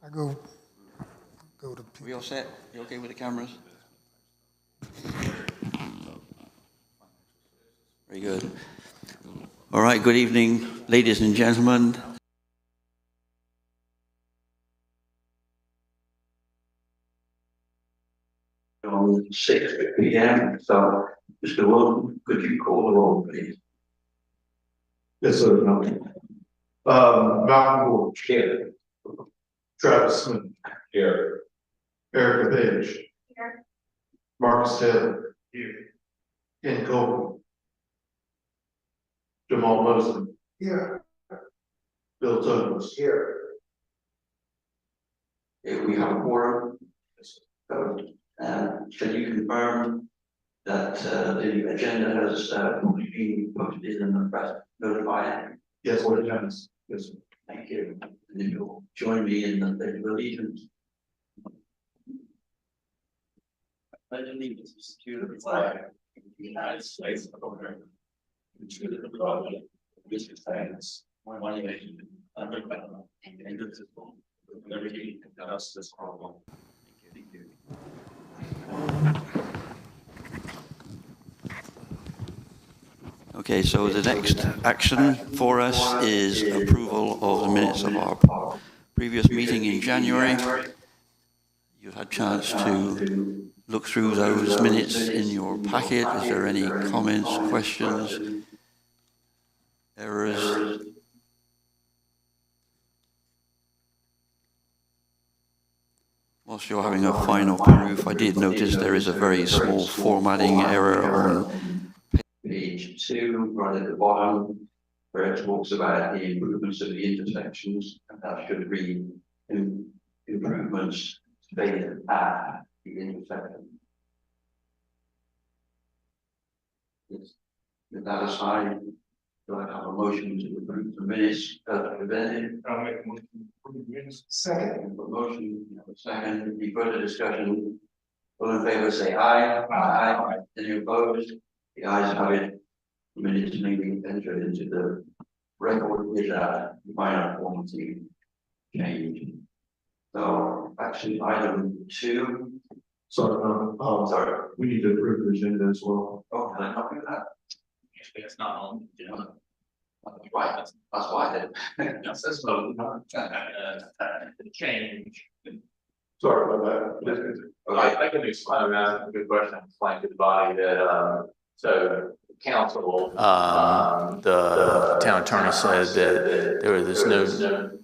I go to We all set? You okay with the cameras? Very good. All right, good evening, ladies and gentlemen. On 6 p.m. So, Mr. Wilson, could you call the roll, please? Yes, sir. Malcolm Gorge. Here. Travis Smith. Here. Erica Page. Here. Marcus Taylor. Here. Ken Colby. Jamal Mosley. Here. Bill Thomas. Here. If we have a quorum, so, can you confirm that the agenda has been posted in the press notified? Yes, Lord Jones. Yes, sir. Thank you. And then you'll join me in the Pledge of Allegiance. Pledge of Allegiance to the flag of the United States of America, and to the republic which stands one nation under God, indivisible, with liberty and justice for all. Thank you. Okay, so the next action for us is approval of the minutes of our previous meeting in January. You've had a chance to look through those minutes in your packet. Is there any comments, questions, errors? Whilst you're having a final proof, I did notice there is a very small formatting error on page 2, right at the bottom, where it talks about the improvements of the intersections, and that should read improvements stated at the intersection. With that aside, do I have a motion to approve the minutes as presented? I'll make a motion to approve the minutes. Second. A motion, a second. Any further discussion? All in favor say aye. Aye. Any opposed? The ayes have it. The minutes may be entered into the record with a minor formality change. So, action item 2. Sorry, we need to approve the agenda as well. Oh, can I copy that? Actually, it's not on, you know. Right, that's why I did. That's not change. Sorry about that. I can explain that. A good question. Explain to the body that so council, the town attorney said that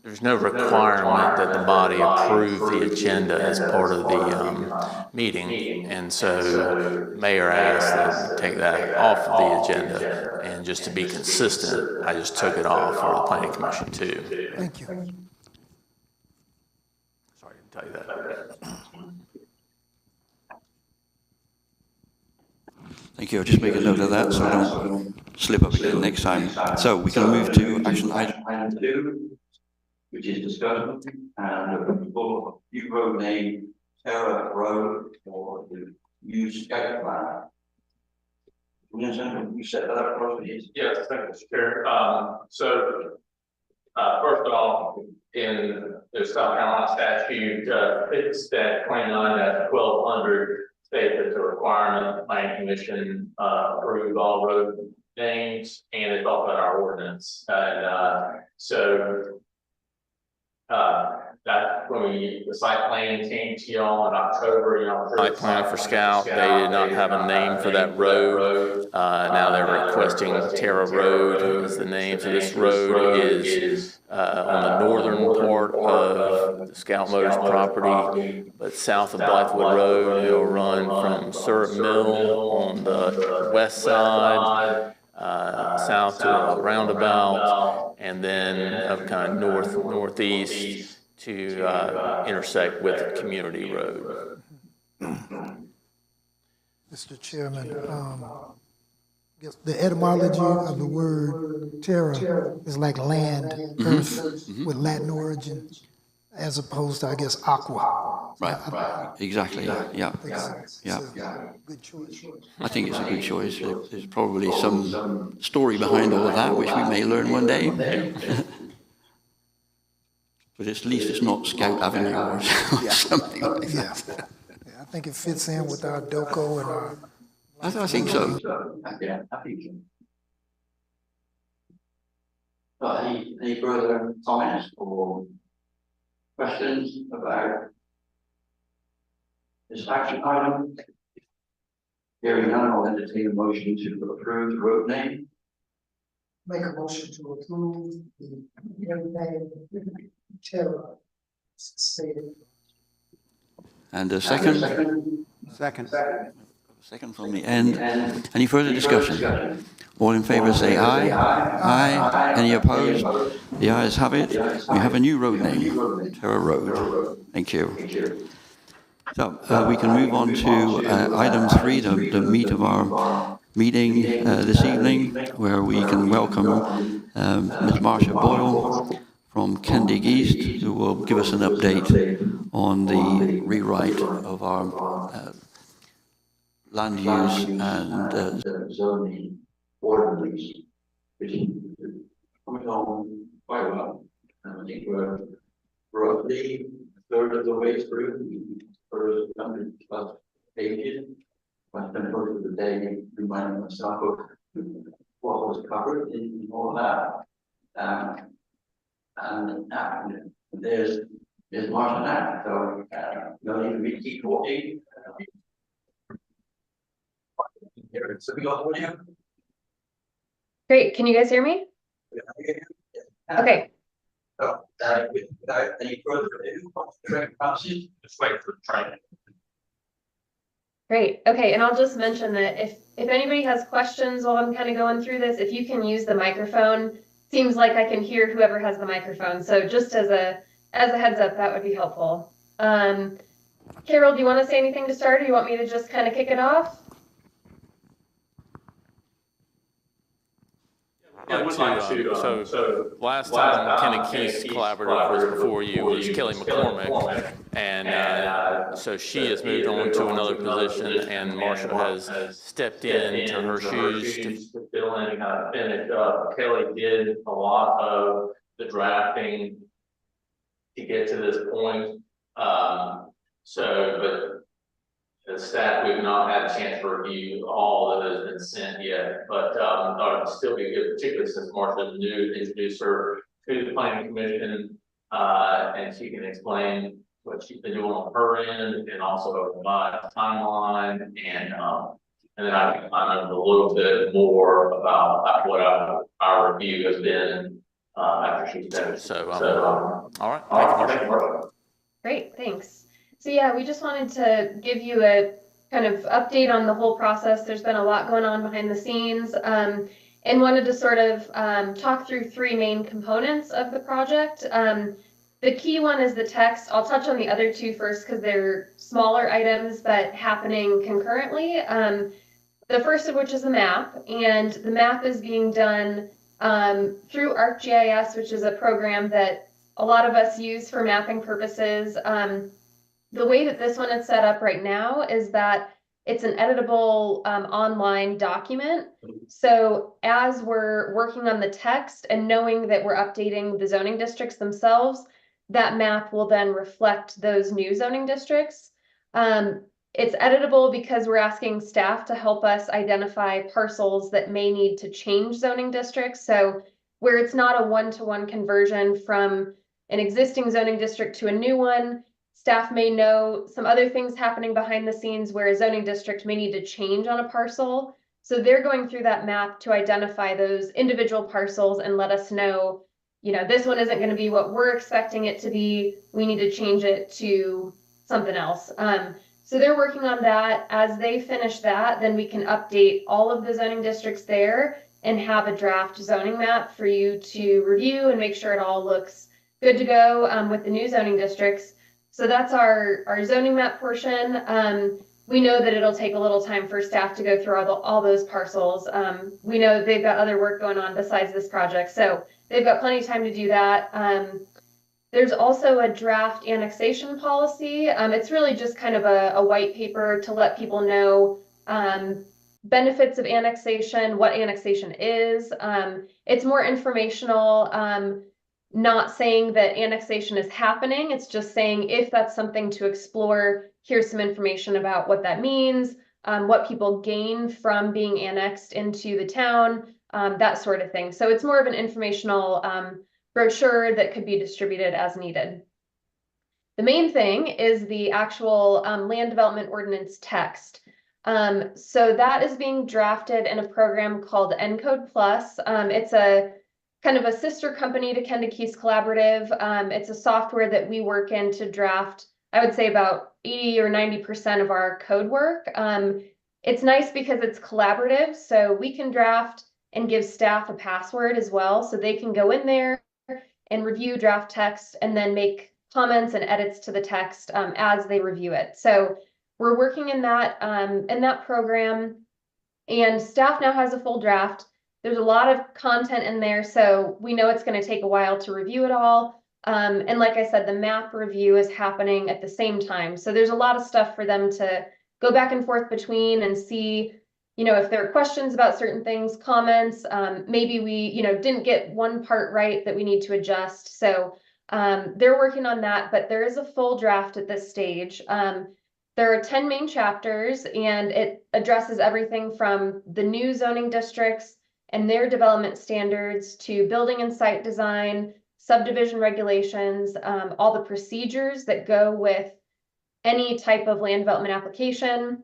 there's no requirement that the body approve the agenda as part of the meeting, and so mayor asked that take that off of the agenda, and just to be consistent, I just took it off for the planning commission too. Thank you. Sorry to tell you that. Thank you. I'll just make a note of that so I don't slip up again next time. So we can move to action item 2, which is discussion and approval of new road name Terra Road for the new scout plan. You set that up for us, please. Yes, thank you, Mr. Chair. First of all, in the South Carolina statute, it's that 29-1200 state that's a requirement. The planning commission approve all road names, and it's also in our ordinance. And that's when the site plan came to y'all in October. Site plan for Scout, they did not have a name for that road. Now they're requesting Terra Road as the name. So this road is on the northern part of the Scout Motors property, but south of Blythewood Road. It'll run from Syrup Mill on the west side, south to a roundabout, and then up kind of northeast to intersect with Community Road. Mr. Chairman, I guess the etymology of the word terra is like land, earth, with Latin origin, as opposed to, I guess, aqua. Right. Exactly. Yeah. Good choice. I think it's a good choice. There's probably some story behind all of that, which we may learn one day. But at least it's not Scout Avenue or something like Yeah. that. Yeah, I think it fits in with our DOCO and our. I think so. Yeah, I think so. Any further comments or questions about this action item? Hearing none, I'll entertain a motion to approve the road name. Make a motion to approve the name Terra stated. And a second? Second. Second from the end. Any further discussion? All in favour say aye. Aye. Any opposed? The ayes have it. We have a new road name, Terra Road. Thank you. So we can move on to item 3, the meat of our meeting this evening, where we can welcome Ms. Marcia Boyle from Kendig East, who will give us an update on the rewrite of our land use and zoning ordinance, which is coming on quite well. And I think we're roughly a third of the way through. First 100+ pages. I spent most of the day reminding myself of what was covered in all that. And there's Marcia now, so no need for me to keep talking. So we got audio. Great. Can you guys hear me? Okay. So, without any further ado, just wait for the training. Great. Okay. And I'll just mention that if anybody has questions while I'm kind of going through this, if you can use the microphone, seems like I can hear whoever has the microphone. So just as a heads up, that would be helpful. Carol, do you want to say anything to start, or you want me to just kind of kick it off? So last time Kenny Keith's collaborative was before you was Kelly McCormick, and so she has moved on to another position, and Marcia has stepped into her shoes to fill in, kind of finish up. Kelly did a lot of the drafting to get to this point, but the staff, we've not had a chance to review all that has been sent yet, but thought it'd still be good, particularly since Marcia's new, to introduce her to the planning commission, and she can explain what she's been doing on her end, and also provide a timeline, and then I can comment a little bit more about what our review has been after she's finished. So, all right, thank you, Marcia. Great, thanks. So yeah, we just wanted to give you a kind of update on the whole process. There's been a lot going on behind the scenes, and wanted to sort of talk through 3 main components of the project. The key one is the text. I'll touch on the other 2 first because they're smaller items but happening concurrently. The first of which is a map, and the map is being done through ArcGIS, which is a program that a lot of us use for mapping purposes. The way that this one is set up right now is that it's an editable online document. So as we're working on the text and knowing that we're updating the zoning districts themselves, that map will then reflect those new zoning districts. It's editable because we're asking staff to help us identify parcels that may need to change zoning districts. So where it's not a one-to-one conversion from an existing zoning district to a new one, staff may know some other things happening behind the scenes where a zoning district may need to change on a parcel. So they're going through that map to identify those individual parcels and let us know, you know, this one isn't going to be what we're expecting it to be. We need to change it to something else. So they're working on that. As they finish that, then we can update all of the zoning districts there and have a draft zoning map for you to review and make sure it all looks good to go with the new zoning districts. So that's our zoning map portion. We know that it'll take a little time for staff to go through all those parcels. We know that they've got other work going on besides this project, so they've got plenty of time to do that. There's also a draft annexation policy. It's really just kind of a white paper to let people know benefits of annexation, what annexation is. It's more informational. not saying that annexation is happening. It's just saying if that's something to explore, here's some information about what that means, what people gain from being annexed into the town, that sort of thing. So it's more of an informational brochure that could be distributed as needed. The main thing is the actual land development ordinance text. So that is being drafted in a program called Encode Plus. It's a kind of a sister company to Kentucky's Collaborative. It's a software that we work in to draft, I would say about 80 or 90% of our code work. It's nice because it's collaborative, so we can draft and give staff a password as well, so they can go in there and review draft text and then make comments and edits to the text as they review it. So we're working in that program, and staff now has a full draft. There's a lot of content in there, so we know it's going to take a while to review it all. And like I said, the map review is happening at the same time. So there's a lot of stuff for them to go back and forth between and see, if there are questions about certain things, comments, maybe we, didn't get one part right that we need to adjust. So they're working on that, but there is a full draft at this stage. There are 10 main chapters, and it addresses everything from the new zoning districts and their development standards to building and site design, subdivision regulations, all the procedures that go with any type of land development application.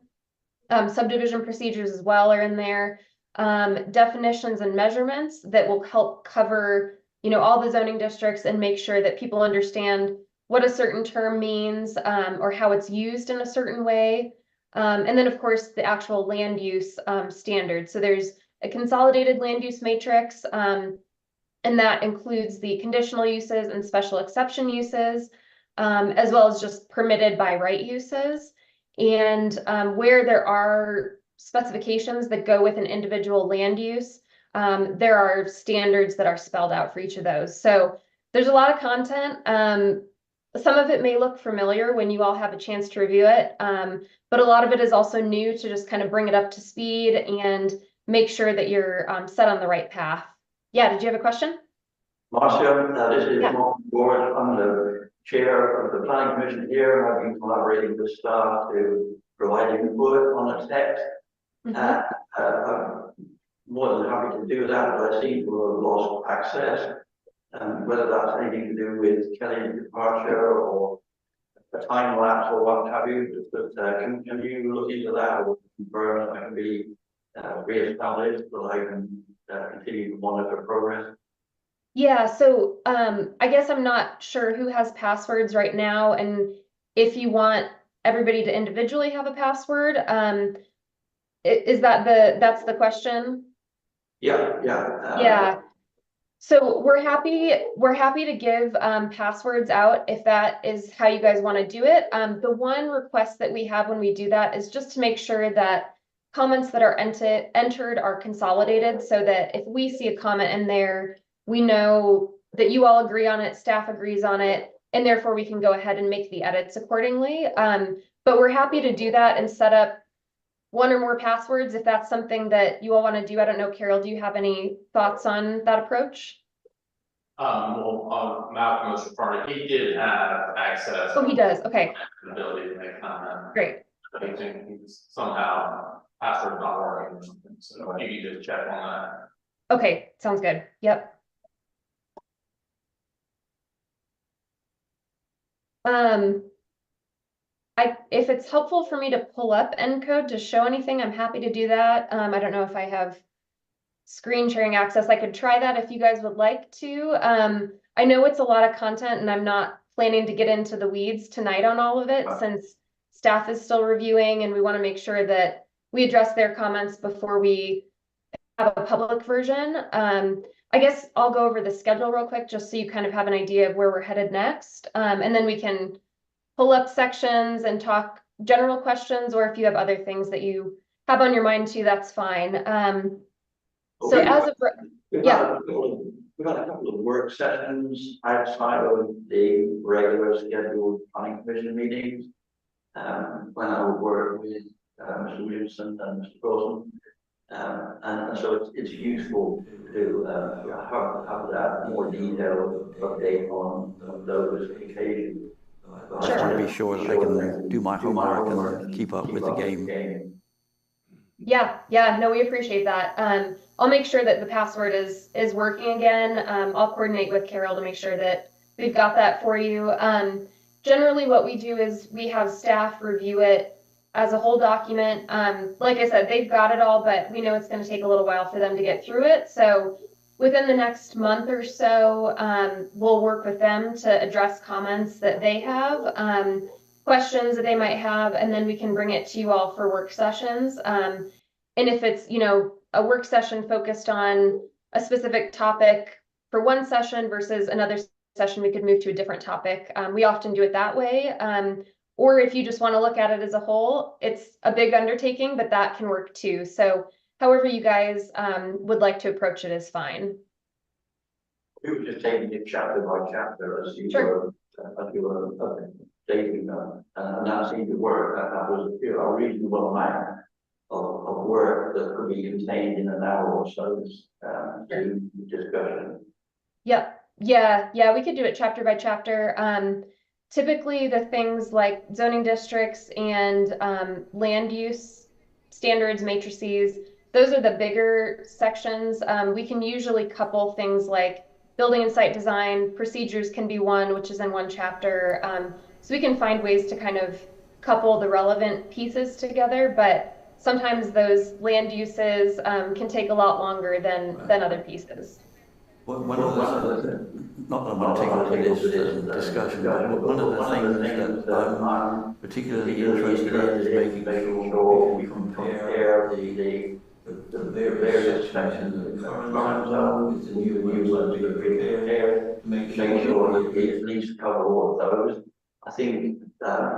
Subdivision procedures as well are in there. Definitions and measurements that will help cover, all the zoning districts and make sure that people understand what a certain term means, or how it's used in a certain way. And then of course the actual land use standards. So there's a consolidated land use matrix, and that includes the conditional uses and special exception uses, as well as just permitted by right uses. And where there are specifications that go with an individual land use, there are standards that are spelled out for each of those. So there's a lot of content. Some of it may look familiar when you all have a chance to review it, but a lot of it is also new to just kind of bring it up to speed and make sure that you're set on the right path. Yeah, did you have a question? Marcia, this is Yeah. Mark Board. I'm the chair of the planning commission here. I've been collaborating with staff to provide input on the text. I'm more than happy to do that, but I seem to have lost access. Whether that's anything to do with Kelly's departure or a time lapse or what have you, but can you look into that or confirm that I can be re-established so I can continue to monitor progress? Yeah, so I guess I'm not sure who has passwords right now, and if you want everybody to individually have a password, is that's the question? Yeah. Yeah. So we're happy to give passwords out if that is how you guys want to do it. The one request that we have when we do that is just to make sure that comments that are entered are consolidated, so that if we see a comment in there, we know that you all agree on it, staff agrees on it, and therefore we can go ahead and make the edits accordingly. But we're happy to do that and set up one or more passwords if that's something that you all want to do. I don't know, Carol, do you have any thoughts on that approach? Malcolm was referring, he did have access. Oh, he does, okay. Ability to make comment. Great. I think he's somehow password not working or something, so you can just check on that. Okay, sounds good, yep. If it's helpful for me to pull up Encode to show anything, I'm happy to do that. I don't know if I have screen sharing access. I could try that if you guys would like to. I know it's a lot of content, and I'm not planning to get into the weeds tonight on all of it, since staff is still reviewing and we want to make sure that we address their comments before we have a public version. I guess I'll go over the schedule real quick just so you kind of have an idea of where we're headed next. And then we can pull up sections and talk general questions, or if you have other things that you have on your mind too, that's fine. So as of, yeah. We've had a couple of work sessions outside of the regular scheduled planning commission meetings. When I worked with Mr. Williamson and Mr. Wilson, And so it's useful to have that more detailed update on those occasions. So I just want to be sure that I can do my homework and keep up with the game. Yeah, no, we appreciate that. I'll make sure that the password is working again. I'll coordinate with Carol to make sure that we've got that for you. Generally what we do is we have staff review it as a whole document. Like I said, they've got it all, but we know it's going to take a little while for them to get through it. So within the next month or so, we'll work with them to address comments that they have, questions that they might have, and then we can bring it to you all for work sessions. And if it's, a work session focused on a specific topic for one session versus another session, we could move to a different topic. We often do it that way. Or if you just want to look at it as a whole, it's a big undertaking, but that can work too. So however you guys would like to approach it is fine. We were just taking it chapter by chapter as you Sure. were updating them, and that seemed to work. That was a reasonable amount of work that could be contained in an hour or so's discussion. Yep. Yeah, we could do it chapter by chapter. Typically the things like zoning districts and land use standards, matrices, those are the bigger sections. We can usually couple things like building and site design, procedures can be one, which is in one chapter. So we can find ways to kind of couple the relevant pieces together, but sometimes those land uses can take a lot longer than other pieces. One of the, not that I want to take over this discussion, but one of the things that I'm particularly interested in is making sure we compare the various sections of the current zone with the new ones that are prepared, to make sure that we at least cover all of those. I think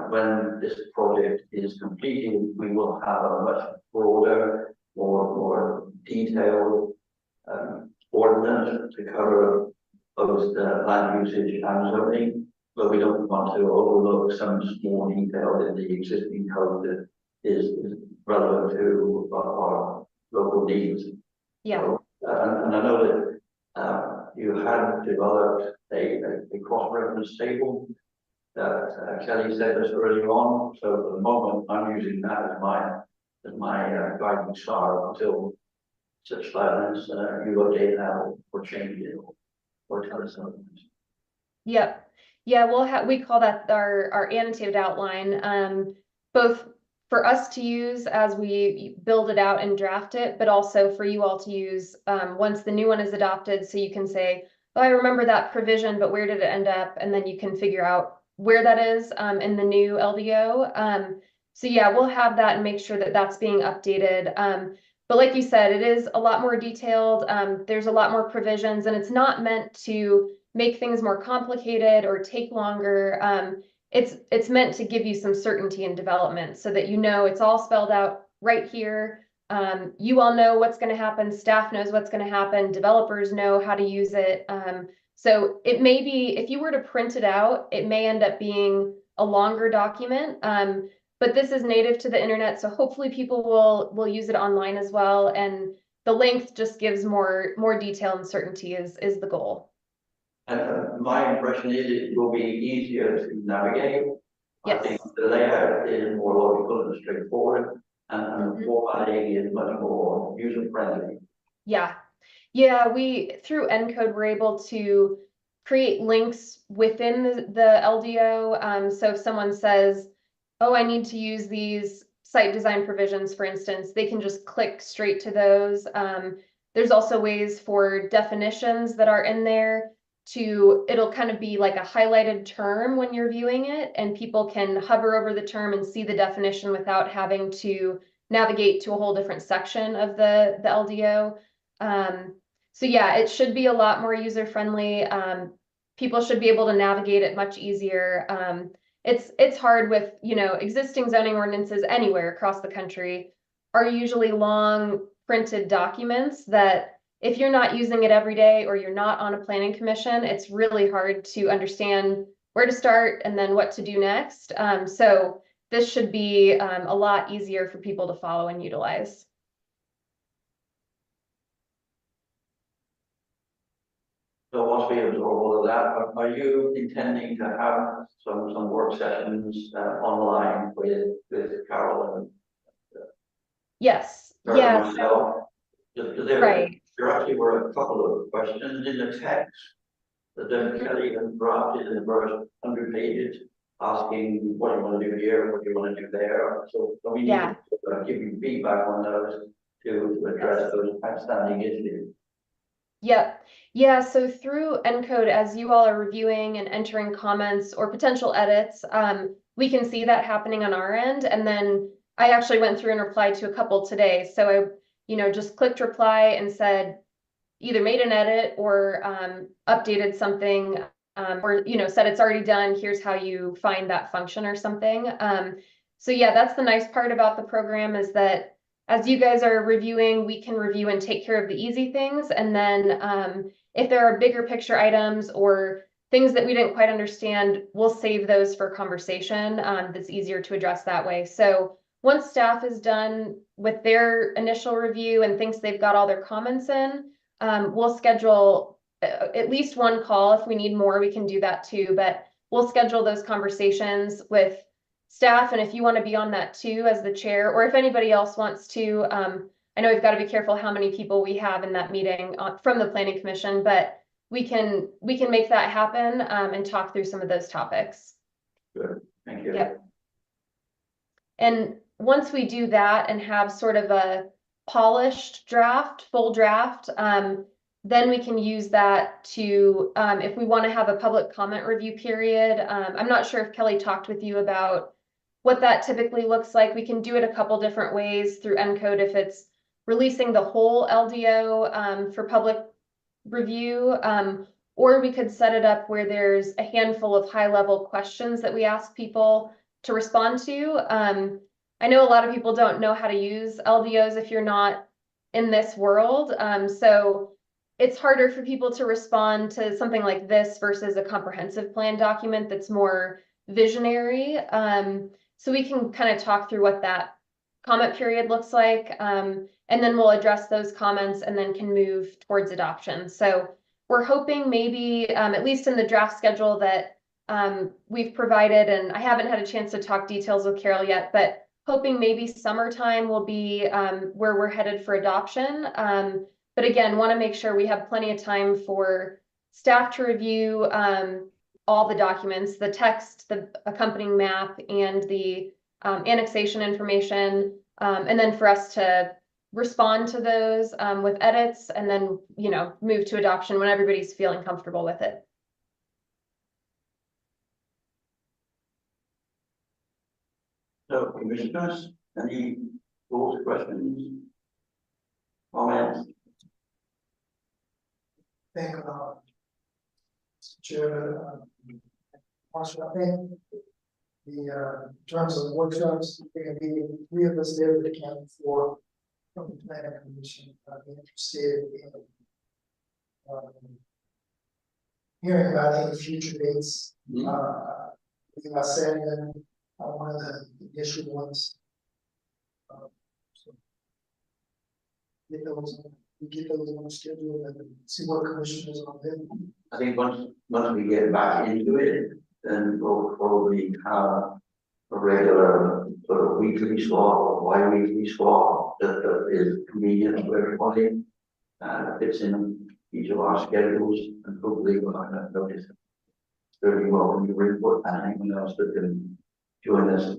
when this project is completed, we will have a much broader, more detailed ordinance to cover both land usage and zoning, but we don't want to overlook some small detail in the existing code that is relevant to our local needs. Yeah. So, and I know that you had developed a cross-reference table that Kelly said this earlier on. So at the moment, I'm using that as my guiding star until such time as you update that or change it or tell us something. Yep. Yeah, we call that our annotated outline, both for us to use as we build it out and draft it, but also for you all to use once the new one is adopted, so you can say, oh, I remember that provision, but where did it end up? And then you can figure out where that is in the new LDO. So yeah, we'll have that and make sure that that's being updated. But like you said, it is a lot more detailed. There's a lot more provisions, and it's not meant to make things more complicated or take longer. It's meant to give you some certainty in development so that it's all spelled out right here. You all know what's going to happen, staff knows what's going to happen, developers know how to use it. So it may be, if you were to print it out, it may end up being a longer document. But this is native to the internet, so hopefully people will use it online as well. And the length just gives more detail and certainty is the goal. And my impression is it will be easier to navigate. Yes. I think the layout is more logical and straightforward, and the formatting is much more user-friendly. Yeah, we through Encode we're able to create links within the LDO. So if someone says, oh, I need to use these site design provisions, for instance, they can just click straight to those. There's also ways for definitions that are in there it'll kind of be like a highlighted term when you're viewing it, and people can hover over the term and see the definition without having to navigate to a whole different section of the LDO. So yeah, it should be a lot more user-friendly. People should be able to navigate it much easier. It's hard with, existing zoning ordinances anywhere across the country are usually long printed documents that if you're not using it every day or you're not on a planning commission, it's really hard to understand where to start and then what to do next. So this should be a lot easier for people to follow and utilize. So once we absorb all of that, are you intending to have some work sessions online with Carol and Yes, Sarah yeah, and myself? right. There actually were a couple of questions in the text that Kelly had drafted in the first 100 pages, asking what do you want to do here, what do you want to do there. So we need Yeah. to give you feedback on those to address those outstanding issues. Yep. Yeah, so through ENCODE, as you all are reviewing and entering comments or potential edits, we can see that happening on our end. And then I actually went through and replied to a couple today. So I, just clicked reply and said, either made an edit or updated something, or, said it's already done, here's how you find that function or something. So yeah, that's the nice part about the program is that as you guys are reviewing, we can review and take care of the easy things. And then if there are bigger picture items or things that we didn't quite understand, we'll save those for conversation. That's easier to address that way. So once staff is done with their initial review and thinks they've got all their comments in, we'll schedule at least one call. If we need more, we can do that too, but we'll schedule those conversations with staff. And if you want to be on that too as the chair, or if anybody else wants to, I know we've got to be careful how many people we have in that meeting from the Planning Commission, but we can make that happen and talk through some of those topics. Good, thank you. Yep. And once we do that and have sort of a polished draft, full draft, then we can use that to, if we want to have a public comment review period. I'm not sure if Kelly talked with you about what that typically looks like. We can do it a couple different ways through ENCODE if it's releasing the whole LDO for public review, or we could set it up where there's a handful of high-level questions that we ask people to respond to. I know a lot of people don't know how to use LDOs if you're not in this world. So it's harder for people to respond to something like this versus a comprehensive plan document that's more visionary. So we can kind of talk through what that comment period looks like. And then we'll address those comments and then can move towards adoption. So we're hoping maybe, at least in the draft schedule that we've provided, and I haven't had a chance to talk details with Carol yet, but hoping maybe summertime will be where we're headed for adoption. But again, want to make sure we have plenty of time for staff to review all the documents, the text, the accompanying map, and the annexation information, and then for us to respond to those with edits, and then move to adoption when everybody's feeling comfortable with it. So, commissioners, any thoughts, questions, comments? Think Chair, Marshall, I think in terms of workshops, there can be 3 of us there that can for from the Planning Commission. I'd be interested in hearing about any future dates. I said in one of the initial ones. So get those on schedule and see what commissioners are there. I think once we get back into it, then we'll probably have a regular sort of weekly slot or bi-weekly slot that is convenient for everybody. Fits in each of our schedules, and hopefully we'll have notice. Very welcome your input and anyone else that can join us.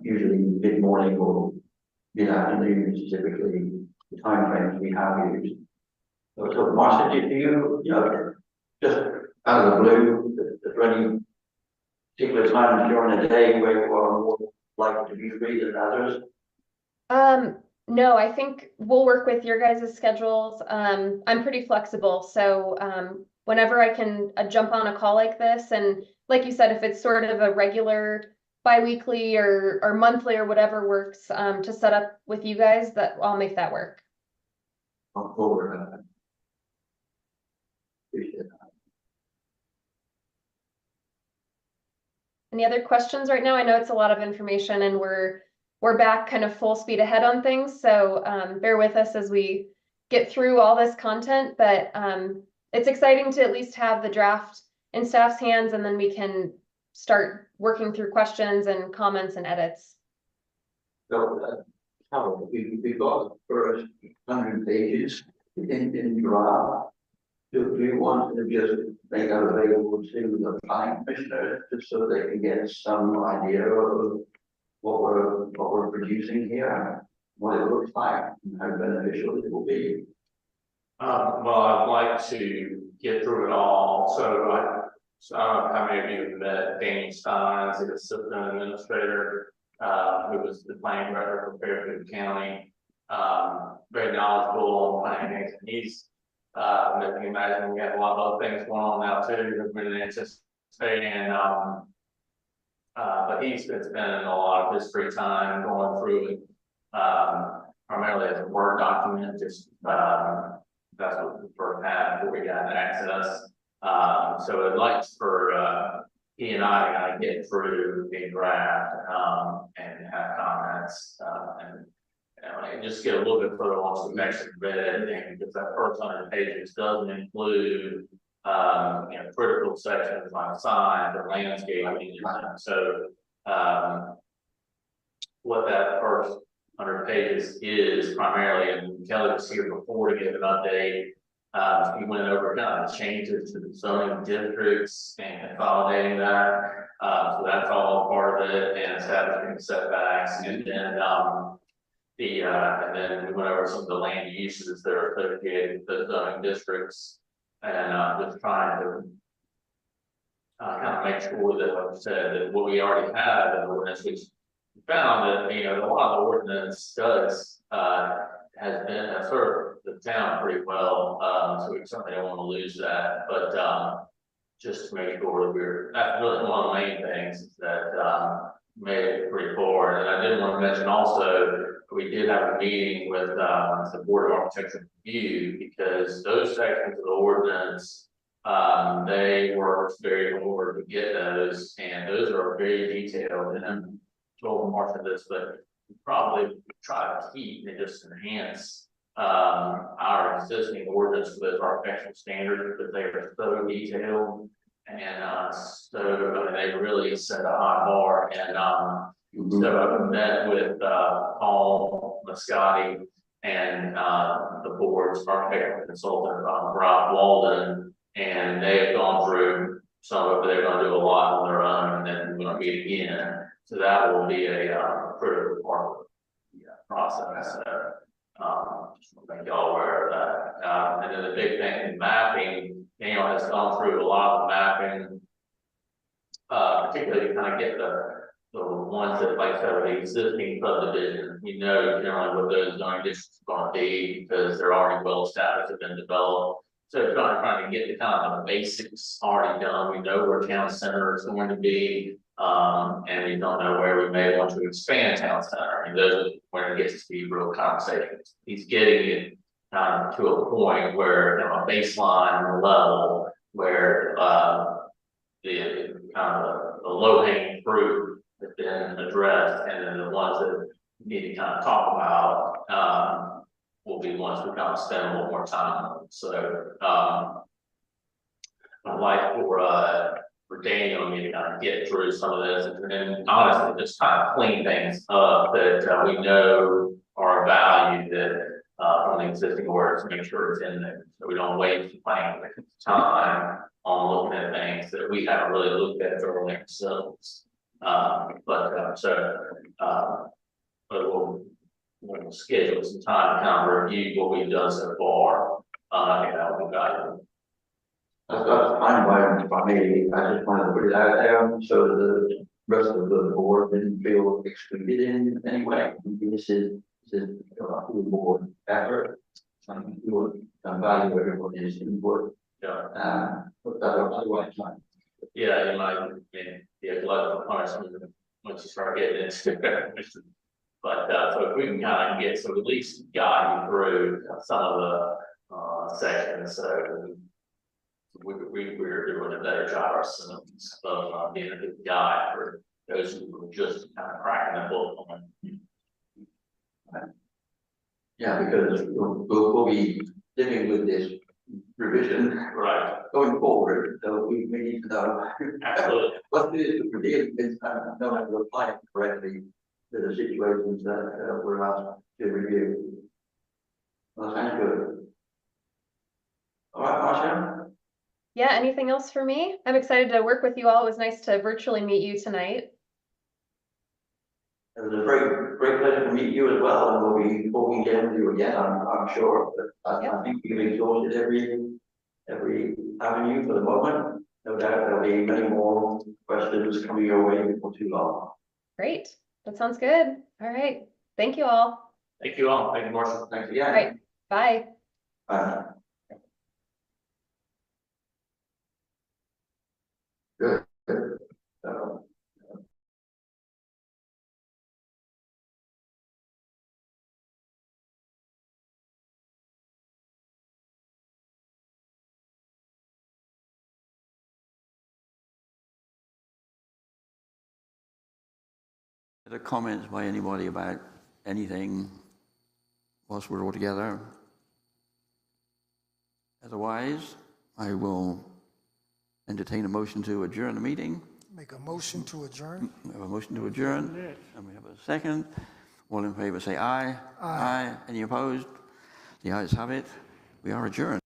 Usually mid-morning or mid-afternoon is typically the time frames we have used. So Marcia, do you just out of the blue, is there any particular times during the day where you are more likely to be free than others? No, I think we'll work with your guys' schedules. I'm pretty flexible, so whenever I can jump on a call like this, and like you said, if it's sort of a regular bi-weekly or monthly or whatever works to set up with you guys, that I'll make that work. I'll forward that. Appreciate that. Any other questions right now? I know it's a lot of information and we're back kind of full speed ahead on things. So bear with us as we get through all this content, but it's exciting to at least have the draft in staff's hands, and then we can start working through questions and comments and edits. So, how, we got the first 100 pages in draft. Do you want to just make that available to the planning commissioner, just so they can get some idea of what we're producing here, what it looks like, and how beneficial it will be? Well, I'd like to get through it all, so I don't know how many of you have met Danny Stein, the assistant administrator, who was the planning director for Fairfield County. Very knowledgeable on planning, and he's, as you can imagine, we have a lot of other things going on now too, that we're really anticipating, but he's been spending a lot of his free time going through it, primarily as a Word document, just, that's what we first had before we got access. So I'd like for he and I to kind of get through the draft and have comments and just get a little bit further on some extra read, and because that first 100 pages doesn't include critical sections like signs or landscaping. So what that first 100 pages is primarily, and Kelly was here before to give an update. He went over kind of changes to the zoning districts and consolidating that. So that's all part of it, and establishing setbacks, and then and then we went over some of the land uses that are associated with the zoning districts, and just trying to kind of make sure that, like I said, that what we already have in the ordinance, which we found that, a lot of the ordinance does, has served the town pretty well, so we certainly don't want to lose that, but just to make sure that that's really one of the main things that made it pretty forward. And I did want to mention also, we did have a meeting with the Board of Architecture Review, because those sections of the ordinance, they worked very hard to get those, and those are very detailed. And I'm told Martha this, but we probably try to keep and just enhance our existing ordinance with architectural standards, because they are so detailed, and so they really set a high bar. And so I met with Paul Mascotti and the board's architectural consultant, Rob Walden, and they have gone through some of it. They're going to do a lot on their own, and then we're going to meet again. So that will be a critical part of the process. So just want to make y'all aware of that. And then the big thing in mapping, Daniel has gone through a lot of the mapping, particularly to kind of get the ones that, like, so the existing subdivision, generally what those zoning districts are going to be, because they're already well established, have been developed. So it's trying to get the kind of the basics already done. We know where town center is going to be, and we don't know where we may want to expand town center. And those are where it gets to be real conversations. He's getting it to a point where a baseline level where the kind of the low hanging fruit has been addressed, and then the ones that we need to kind of talk about will be ones we kind of spend a little more time on. So I'd like for Daniel and me to kind of get through some of this, and then honestly just kind of clean things up that we know are valued that from the existing orders, to make sure it's in there, so we don't waste planning time on looking at things that we haven't really looked at thoroughly ourselves. But we'll schedule some time to kind of review what we've done so far. We've got That's fine by me. I just wanted to put it out there so the rest of the board didn't feel excluded in any way. This is a full board effort. Something we would value everybody's input. Put that up to one time. Yeah, you might be a glutton for punishment once you start getting into it. But so if we can kind of get, so at least guide you through some of the sections, so we're doing a better job ourselves of being a good guide for those who are just kind of cracking the book on. Yeah, because we'll be living with this revision Right, going forward, so we need to know. absolutely. What the review is, know how to apply it correctly to the situations that we're asked to review. Well, sounds good. All right, Marcia? Yeah, anything else for me? I'm excited to work with you all. It was nice to virtually meet you tonight. It was a great pleasure to meet you as well, and we'll be talking again with you again, I'm sure. But I think we've exhausted every avenue for the moment. No doubt there'll be many more questions coming your way before too long. Great. That sounds good. All right. Thank you all. Thank you all. Thank you, Marcia. Thanks All again. right. Bye. Bye. Good. So, Are there comments by anybody about anything whilst we're all together? Otherwise, I will entertain a motion to adjourn the meeting. Make a motion to adjourn. We have a motion to adjourn, and we have a second. All in favor say aye. Aye. Any opposed? The ayes have it. We are adjourned.